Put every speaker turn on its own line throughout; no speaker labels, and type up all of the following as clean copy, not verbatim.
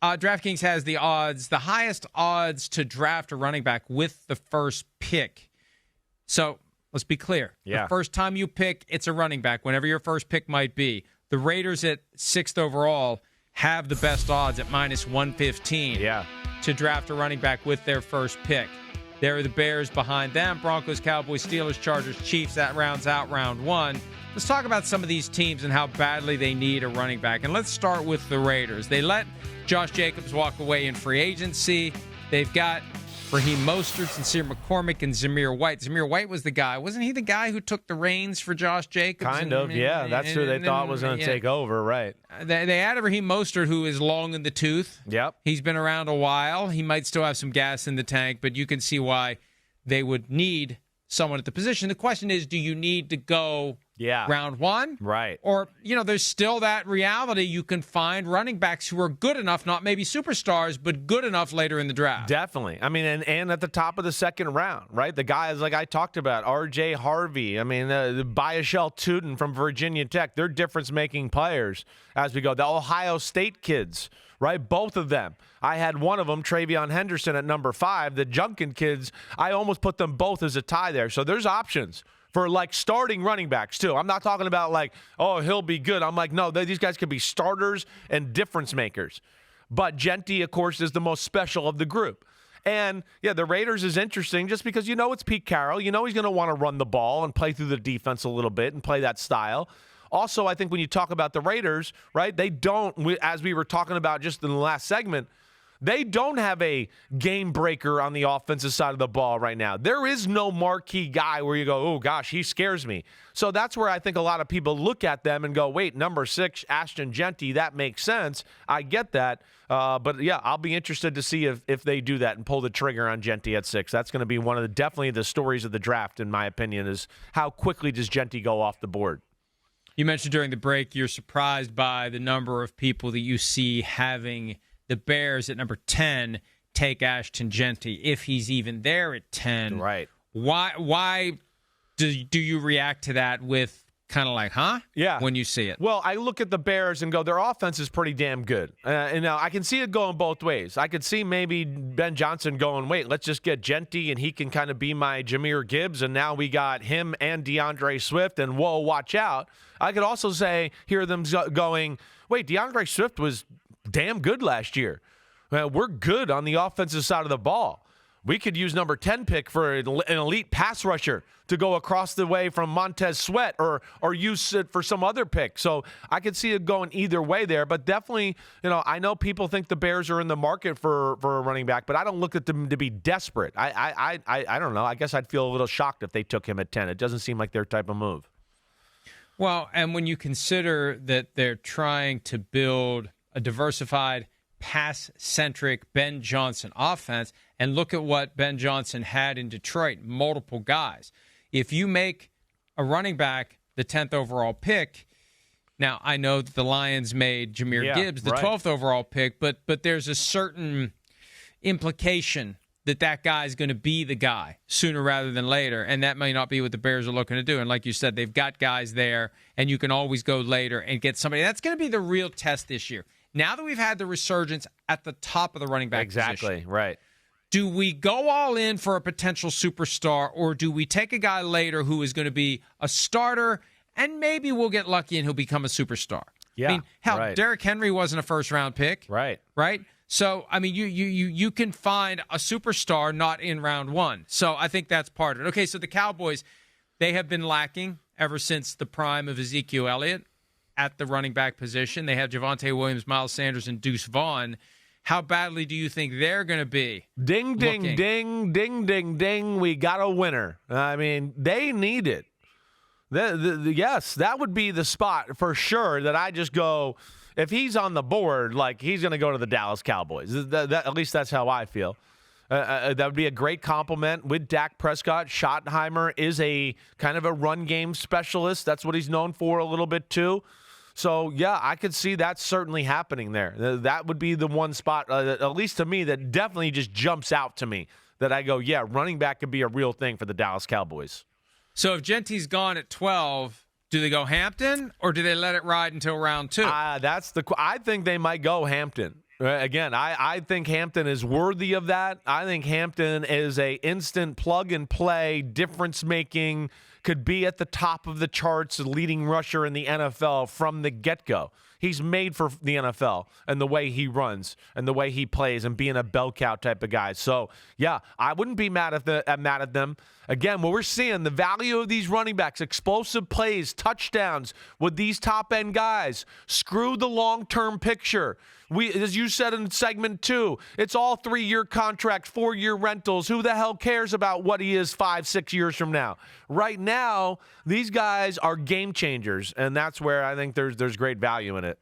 DraftKings has the highest odds to draft a running back with the first pick. So let's be clear.
Yeah.
The first time you pick, it's a running back, whenever your first pick might be. The Raiders at 6th overall have the best odds at minus 115 to draft a running back with their first pick. There are the Bears behind them, Broncos, Cowboys, Steelers, Chargers, Chiefs. That rounds out round one. Let's talk about some of these teams and how badly they need a running back. And let's start with the Raiders. They let Josh Jacobs walk away in free agency. They've got Raheem Mostert, Sincere McCormick, and Zamir White. Zamir White was the guy. Wasn't he the guy who took the reins for Josh Jacobs?
Kind of, yeah. That's who they thought was going to take over, right.
They added Raheem Mostert, who is long in the tooth.
Yep.
He's been around a while. He might still have some gas in the tank, but you can see why they would need someone at the position. The question is, do you need to go round one?
Right.
Or, there's still that reality. You can find running backs who are good enough, not maybe superstars, but good enough later in the draft.
Definitely. I mean, and at the top of the second round, right? The guys like I talked about, R.J. Harvey, the Biashel Tootin from Virginia Tech, they're difference-making players as we go. The Ohio State kids, right? Both of them. I had one of them, Travion Henderson, at number 5. The Junkin kids, I almost put them both as a tie there. So there's options for, starting running backs, too. I'm not talking about, he'll be good. I'm like, no, these guys could be starters and difference makers. But Genty, of course, is the most special of the group. And, the Raiders is interesting just because it's Pete Carroll. He's going to want to run the ball and play through the defense a little bit and play that style. Also, I think when you talk about the Raiders, right, they don't, as we were talking about just in the last segment, they don't have a game breaker on the offensive side of the ball right now. There is no marquee guy where you go, oh, gosh, he scares me. So that's where I think a lot of people look at them and go, wait, number 6, Ashton Genty, that makes sense. I get that. But, I'll be interested to see if they do that and pull the trigger on Genty at 6. That's going to be one of definitely the stories of the draft, in my opinion, is how quickly does Genty go off the board.
You mentioned during the break you're surprised by the number of people that you see having the Bears at number 10 take Ashton Genty, if he's even there at 10.
Right.
Why do you react to that with kind of like, huh?
Yeah.
When you see it?
Well, I look at the Bears and go, their offense is pretty damn good. And now I can see it going both ways. I could see maybe Ben Johnson going, wait, let's just get Genty and he can kind of be my Jahmyr Gibbs, and now we got him and DeAndre Swift, and whoa, watch out. I could also hear them going, wait, DeAndre Swift was damn good last year. We're good on the offensive side of the ball. We could use number 10 pick for an elite pass rusher to go across the way from Montez Sweat or use it for some other pick. So I could see it going either way there. But definitely, I know people think the Bears are in the market for a running back, but I don't look at them to be desperate. I don't know. I guess I'd feel a little shocked if they took him at 10. It doesn't seem like their type of move.
Well, and when you consider that they're trying to build a diversified, pass-centric Ben Johnson offense, and look at what Ben Johnson had in Detroit, multiple guys. If you make a running back the 10th overall pick, now I know that the Lions made Jahmyr Gibbs the 12th overall pick, but there's a certain implication that guy is going to be the guy sooner rather than later, and that may not be what the Bears are looking to do. And like you said, they've got guys there, and you can always go later and get somebody. That's going to be the real test this year. Now that we've had the resurgence at the top of the running back position,
right.
Do we go all in for a potential superstar, or do we take a guy later who is going to be a starter, and maybe we'll get lucky and he'll become a superstar?
Yeah,
I mean, hell, Derrick Henry wasn't a first-round pick.
Right.
So, I mean, you can find a superstar not in round one. So I think that's part of it. Okay, so the Cowboys, they have been lacking ever since the prime of Ezekiel Elliott at the running back position. They have Javonte Williams, Miles Sanders, and Deuce Vaughn. How badly do you think they're going to be?
Ding, ding, ding, ding, ding, ding. We got a winner. I mean, they need it. Yes, that would be the spot for sure that I just go, if he's on the board, he's going to go to the Dallas Cowboys. At least that's how I feel. That would be a great compliment with Dak Prescott. Schottenheimer is a kind of a run game specialist. That's what he's known for a little bit too. So, yeah, I could see that certainly happening there. That would be the one spot, at least to me, that definitely just jumps out to me that I go, yeah, running back could be a real thing for the Dallas Cowboys.
So if Genty's gone at 12, do they go Hampton or do they let it ride until round 2?
I think they might go Hampton. Again, I think Hampton is worthy of that. I think Hampton is a instant plug-and-play, difference-making, could be at the top of the charts, leading rusher in the NFL from the get-go. He's made for the NFL and the way he runs and the way he plays and being a bell cow type of guy. So, yeah, I wouldn't be mad at them. Again, what we're seeing, the value of these running backs, explosive plays, touchdowns with these top-end guys. Screw the long-term picture. As you said in segment 2, it's all 3-year contracts, 4-year rentals. Who the hell cares about what he is 5-6 years from now? Right now, these guys are game changers, and that's where I think there's great value in it.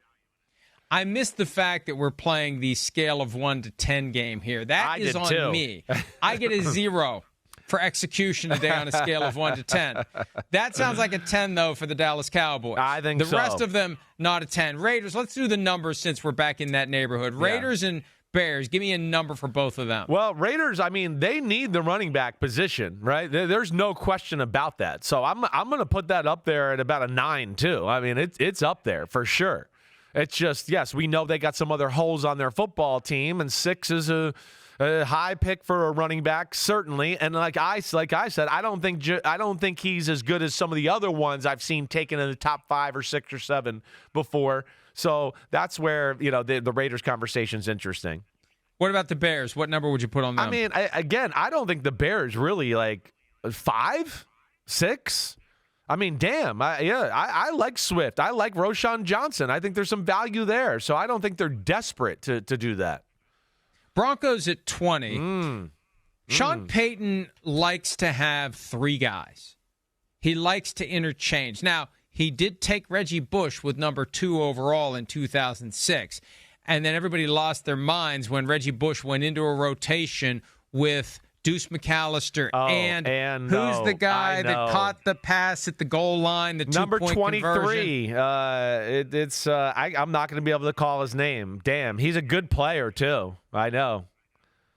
I miss the fact that we're playing the scale of 1 to 10 game here. That is on
too.
Me. I get a 0 for execution today on a scale of 1 to 10. That sounds like a 10, though, for the Dallas Cowboys.
I think so.
The rest of them, not a 10. Raiders, let's do the numbers since we're back in that neighborhood. Raiders and Bears, give me a number for both of them.
Well, Raiders, I mean, they need the running back position, right? There's no question about that. So I'm going to put that up there at about a 9, too. I mean, it's up there for sure. It's just, yes, we know they got some other holes on their football team, and 6 is a high pick for a running back, certainly. And like I said, I don't think he's as good as some of the other ones I've seen taken in the top 5 or 6 or 7 before. So that's where the Raiders conversation is interesting.
What about the Bears? What number would you put on them?
I mean, I don't think the Bears really 5, 6. I mean, damn. I like Swift. I like Roschon Johnson. I think there's some value there. So I don't think they're desperate to do that.
Broncos at 20. Sean Payton likes to have 3 guys. He likes to interchange. Now, he did take Reggie Bush with number 2 overall in 2006. And then everybody lost their minds when Reggie Bush went into a rotation with Deuce McAllister and who's the guy that caught the pass at the goal line, the
number
2-point
23.
Conversion?
I'm not going to be able to call his name. Damn, he's a good player too. I know.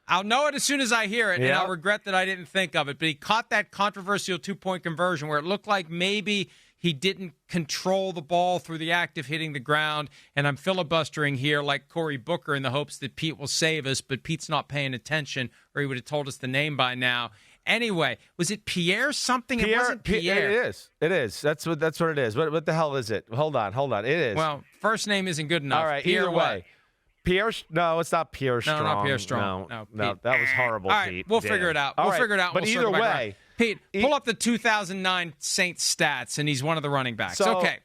I'll know it as soon as I hear it, and I'll regret that I didn't think of it. But he caught that controversial 2-point conversion where it looked like maybe he didn't control the ball through the act of hitting the ground. And I'm filibustering here like Cory Booker in the hopes that Pete will save us, but Pete's not paying attention, or he would have told us the name by now. Anyway, was it Pierre something? It wasn't Pierre.
It is. That's what it is. What the hell is it? Hold on. It is.
Well, first name isn't good enough.
All right,
Pierre
either way. Pierre, no, it's not Pierre Strong.
No, not Pierre Strong.
No, that was horrible,
All right,
Pete.
we'll figure it out. We'll figure it out.
But either way.
Pete, pull up the 2009 Saints stats, and he's one of the running backs.
So,
okay.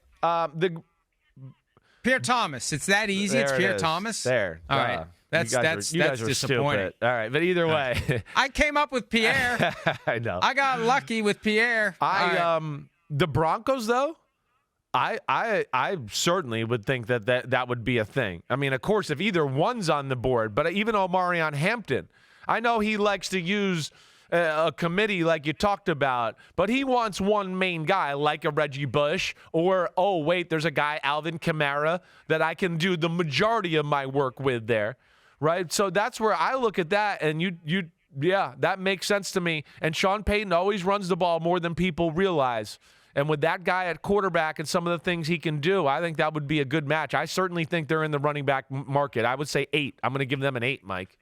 Pierre Thomas. It's that easy. It's Pierre Thomas.
There.
All right. That's disappointing.
Stupid. All right, but either way.
I came up with Pierre.
I know.
I got lucky with Pierre.
The Broncos, though, I certainly would think that would be a thing. I mean, of course, if either one's on the board, but even Omarion Hampton, I know he likes to use a committee like you talked about, but he wants one main guy like a Reggie Bush or, oh, wait, there's a guy, Alvin Kamara, that I can do the majority of my work with there, right? So that's where I look at that, and that makes sense to me. And Sean Payton always runs the ball more than people realize. And with that guy at quarterback and some of the things he can do, I think that would be a good match. I certainly think they're in the running back market. I would say 8. I'm going to give them an 8, Mike.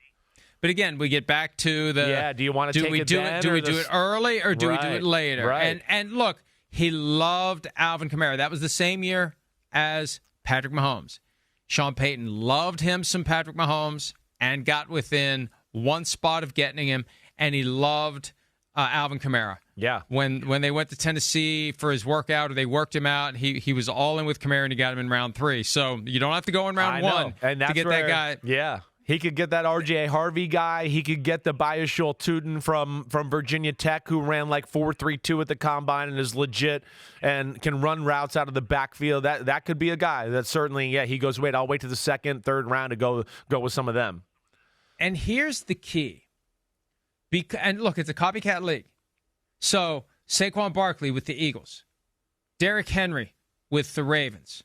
But again, we get back to the
do you want to take it then?
Do we do it early or do we do it later?
Right.
And look, he loved Alvin Kamara. That was the same year as Patrick Mahomes. Sean Payton loved him some Patrick Mahomes and got within one spot of getting him, and he loved Alvin Kamara.
Yeah.
When they went to Tennessee for his workout, or they worked him out, he was all in with Kamara, and he got him in round 3. So you don't have to go in round 1 to get that guy.
Yeah. He could get that R.J. Harvey guy. He could get the Biashul Tootin from Virginia Tech, who ran like 4.32 at the combine and is legit and can run routes out of the backfield. That could be a guy that certainly, he goes, wait, I'll wait to the 2nd, 3rd round to go with some of them.
And here's the key. And look, it's a copycat league. So Saquon Barkley with the Eagles, Derrick Henry with the Ravens,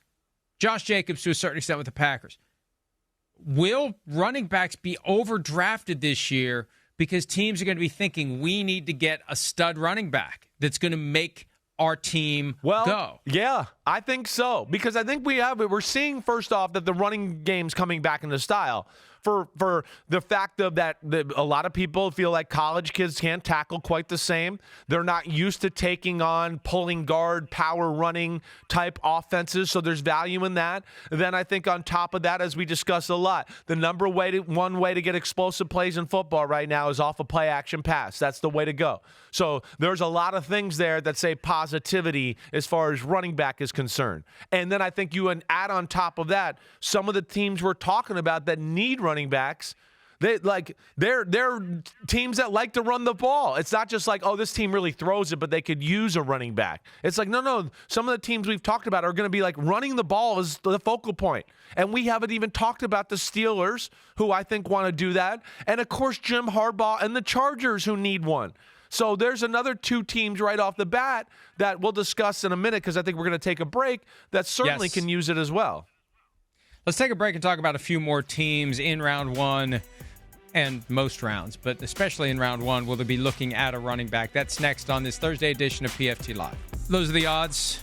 Josh Jacobs to a certain extent with the Packers. Will running backs be overdrafted this year because teams are going to be thinking we need to get a stud running back that's going to make our team go?
Yeah, I think so. Because I think we're seeing, first off, that the running game's coming back into style. For the fact of that a lot of people feel like college kids can't tackle quite the same. They're not used to taking on pulling guard, power running type offenses, so there's value in that. Then I think on top of that, as we discussed a lot, the one way to get explosive plays in football right now is off a play action pass. That's the way to go. So there's a lot of things there that say positivity as far as running back is concerned. And then I think you add on top of that some of the teams we're talking about that need running backs. They're teams that like to run the ball. It's not just like, oh, this team really throws it, but they could use a running back. It's like, no. Some of the teams we've talked about are going to be like running the ball is the focal point. And we haven't even talked about the Steelers, who I think want to do that. And, of course, Jim Harbaugh and the Chargers, who need one. So there's another two teams right off the bat that we'll discuss in a minute, because I think we're going to take a break, that certainly can use it as well.
Let's take a break and talk about a few more teams in round one and most rounds, but especially in round one, will they be looking at a running back? That's next on this Thursday edition of PFT Live. Those are the odds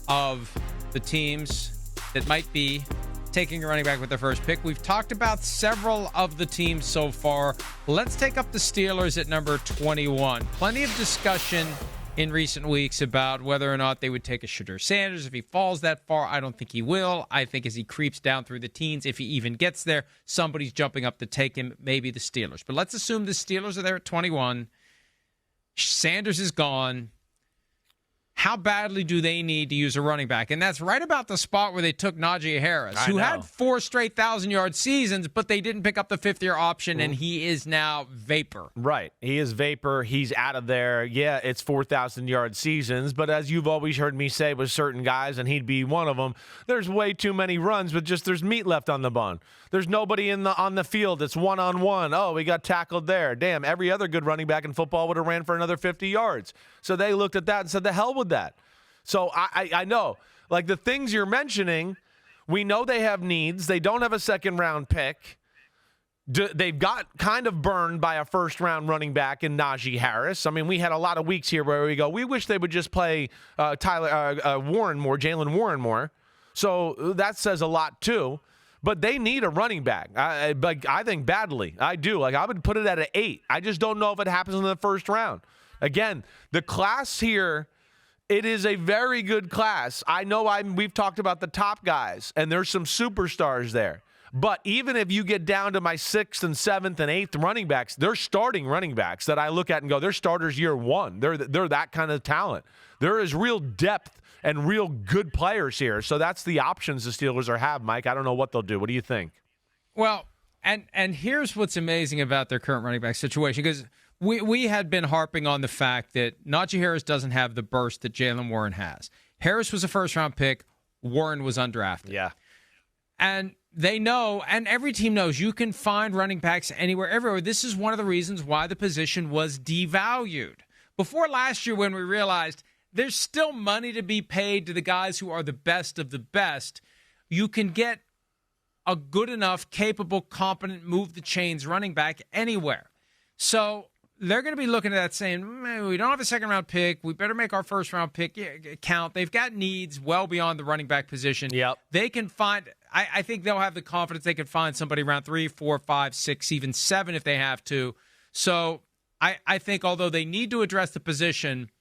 of the teams that might be taking a running back with their first pick. We've talked about several of the teams so far. Let's take up the Steelers at number 21. Plenty of discussion in recent weeks about whether or not they would take a Shadur Sanders if he falls that far. I don't think he will. I think as he creeps down through the teens, if he even gets there, somebody's jumping up to take him, maybe the Steelers. But let's assume the Steelers are there at 21. Sanders is gone. How badly do they need to use a running back? And that's right about the spot where they took Najee Harris, who had 4 straight 1,000-yard seasons, but they didn't pick up the fifth-year option, and he is now vapor.
Right. He is vapor. He's out of there. Yeah, it's 4,000-yard seasons, but as you've always heard me say with certain guys, and he'd be one of them, there's way too many runs, but just there's meat left on the bone. There's nobody on the field. It's one-on-one. Oh, we got tackled there. Damn, every other good running back in football would have ran for another 50 yards. So they looked at that and said, the hell with that. So I know, like the things you're mentioning, we know they have needs. They don't have a second-round pick. They've got kind of burned by a first-round running back in Najee Harris. I mean, we had a lot of weeks here where we go, we wish they would just play Jalen Warren more. So that says a lot too. But they need a running back. I think badly. I do. Like I would put it at an 8. I just don't know if it happens in the first round. Again, the class here, it is a very good class. I know we've talked about the top guys, and there's some superstars there. But even if you get down to my 6th and 7th and 8th running backs, they're starting running backs that I look at and go, they're starters year one. They're that kind of talent. There is real depth and real good players here. So that's the options the Steelers have, Mike. I don't know what they'll do. What do you think?
Well, and here's what's amazing about their current running back situation, because we had been harping on the fact that Najee Harris doesn't have the burst that Jalen Warren has. Harris was a first-round pick. Warren was undrafted.
Yeah.
And they know, and every team knows, you can find running backs anywhere, everywhere. This is one of the reasons why the position was devalued. Before last year, when we realized there's still money to be paid to the guys who are the best of the best, you can get a good enough, capable, competent, move-the-chains running back anywhere. So they're going to be looking at that saying, we don't have a second-round pick. We better make our first-round pick count. They've got needs well beyond the running back position.
Yep.
They can find – I think they'll have the confidence they can find somebody around 3, 4, 5, 6, even 7 if they have to. So I think although they need to address the position –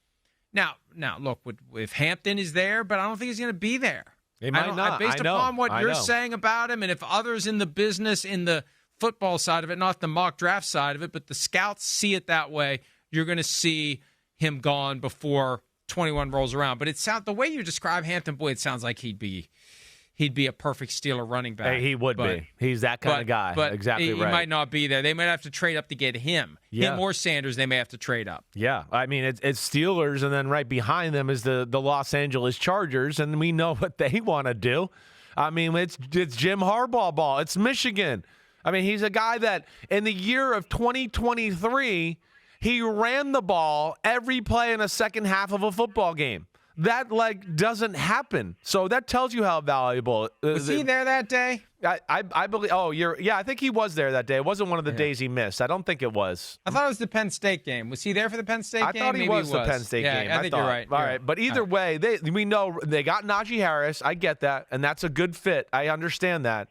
now, look, if Hampton is there, but I don't think he's going to be there.
He might not.
Based upon what you're saying about him, and if others in the business, in the football side of it, not the mock draft side of it, but the scouts see it that way, you're going to see him gone before 21 rolls around. But the way you describe Hampton, boy, it sounds like he'd be a perfect Steeler running back.
Hey, he would be. He's that kind of guy.
But
exactly right.
He might not be there. They might have to trade up to get him.
Yeah.
Him or Sanders, they may have to trade up.
Yeah. I mean, it's Steelers, and then right behind them is the Los Angeles Chargers, and we know what they want to do. I mean, it's Jim Harbaugh ball. It's Michigan. I mean, he's a guy that in the year of 2023, he ran the ball every play in a second half of a football game. That doesn't happen. So that tells you how valuable.
Was he there that day?
I believe. Oh, I think he was there that day. It wasn't one of the days he missed. I don't think it was.
I thought it was the Penn State game. Was he there for the Penn State game?
I thought he was the Penn State game.
I think you're right.
All right, but either way, we know they got Najee Harris. I get that, and that's a good fit. I understand that,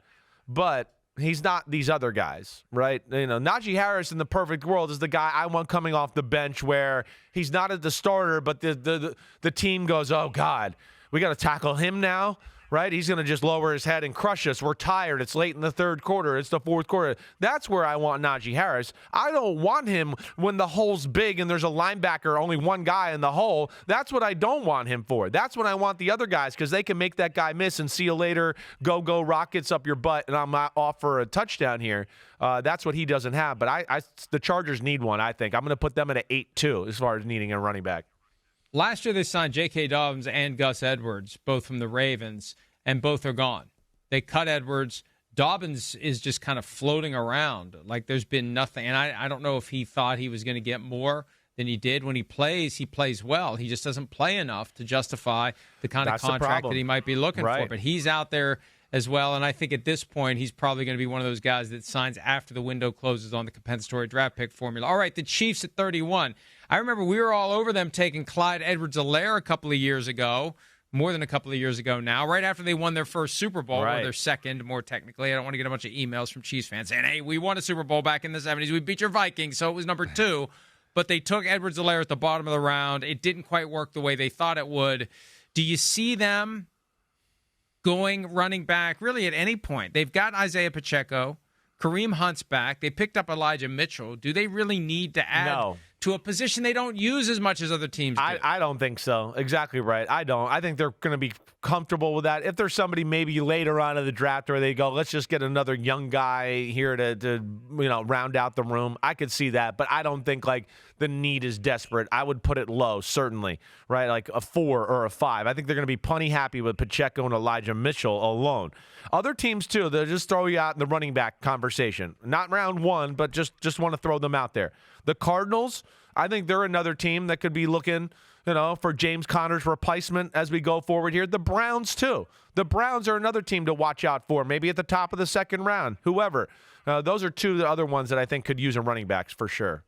but he's not these other guys, right? Najee Harris in the perfect world is the guy I want coming off the bench, where he's not at the starter, but the team goes, oh God, we got to tackle him now. Right? He's going to just lower his head and crush us. We're tired. It's late in the third quarter. It's the fourth quarter. That's where I want Najee Harris. I don't want him when the hole's big and there's a linebacker, only one guy in the hole. That's what I don't want him for. That's what I want the other guys, because they can make that guy miss and see you later, go Rockets up your butt, and I'm off for a touchdown here. That's what he doesn't have. But the Chargers need one, I think. I'm going to put them at an 8-2 as far as needing a running back.
Last year they signed J.K. Dobbins and Gus Edwards, both from the Ravens, and both are gone. They cut Edwards. Dobbins is just kind of floating around like there's been nothing. And I don't know if he thought he was going to get more than he did. When he plays well. He just doesn't play enough to justify the kind of contract that he might be looking for. But he's out there as well, and I think at this point he's probably going to be one of those guys that signs after the window closes on the compensatory draft pick formula. All right, the Chiefs at 31. I remember we were all over them taking Clyde Edwards-Helaire a couple of years ago, more than a couple of years ago now, right after they won their first Super Bowl, or their second, more technically. I don't want to get a bunch of emails from Chiefs fans saying, hey, we won a Super Bowl back in the 70s. We beat your Vikings, so it was number 2. But they took Edwards-Helaire at the bottom of the round. It didn't quite work the way they thought it would. Do you see them going running back really at any point? They've got Isaiah Pacheco. Kareem Hunt's back. They picked up Elijah Mitchell. Do they really need to add to a position they don't use as much as other teams do?
I don't think so. Exactly right. I don't. I think they're going to be comfortable with that. If there's somebody maybe later on in the draft where they go, let's just get another young guy here to round out the room, I could see that. But I don't think like the need is desperate. I would put it low, certainly, right? Like a 4 or a 5. I think they're going to be plenty happy with Pacheco and Elijah Mitchell alone. Other teams, too, they'll just throw you out in the running back conversation. Not round 1, but just want to throw them out there. The Cardinals, I think they're another team that could be looking, for James Conner's replacement as we go forward here. The Browns, too. The Browns are another team to watch out for, maybe at the top of the second round, whoever. Those are two of the other ones that I think could use a running backs for sure.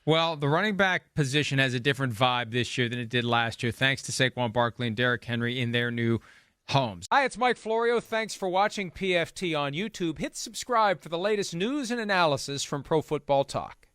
Well, the running back position has a different vibe this year than it did last year, thanks to Saquon Barkley and Derrick Henry in their new homes. Hi, it's Mike Florio. Thanks for watching PFT on YouTube. Hit subscribe for the latest news and analysis from Pro Football Talk.